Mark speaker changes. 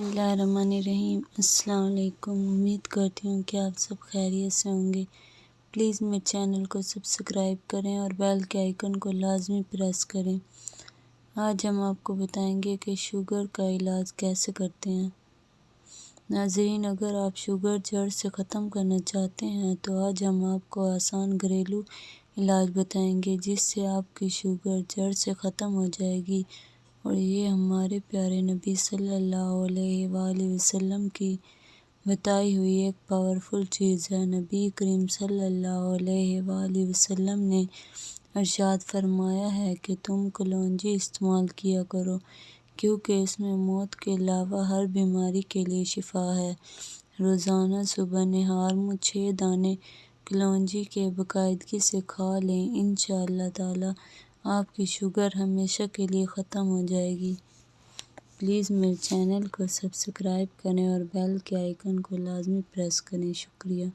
Speaker 1: बिस्मिल्लाहिर्रहमानिर्रहीम। अस्सलाम वालेकुम। उम्मीद करती हूँ कि आप सब खैरियत से होंगे। प्लीज़ मेरे चैनल को सब्सक्राइब करें और बेल के आइकन को लाजमी प्रेस करें। आज हम आपको बताएंगे कि शुगर का इलाज कैसे करते हैं। नाज़रीन, अगर आप शुगर जड़ से ख़त्म करना चाहते हैं तो आज हम आपको आसान घरेलू इलाज बताएंगे जिससे आपकी शुगर जड़ से ख़त्म हो जाएगी। और ये हमारे प्यारे नबी सल्लल्लाहु अलैहि वसल्लम की बताई हुई एक पावरफुल चीज़ है। नबी करीम सल्लल्लाहु अलैहि वसल्लम ने इरशाद फरमाया है कि तुम कलौंजी इस्तेमाल किया करो क्योंकि इसमें मौत के अलावा हर बीमारी के लिए शिफा है। रोज़ाना सुबह निहार मुँह 6 दाने कलौंजी के बाकायदगी से खा लें। इंशाअल्लाह ताला आपकी शुगर हमेशा के लिए ख़त्म हो जाएगी। प्लीज़ मेरे चैनल को सब्सक्राइब करें और बेल के आइकन को लाजमी प्रेस करें। शुक्रिया।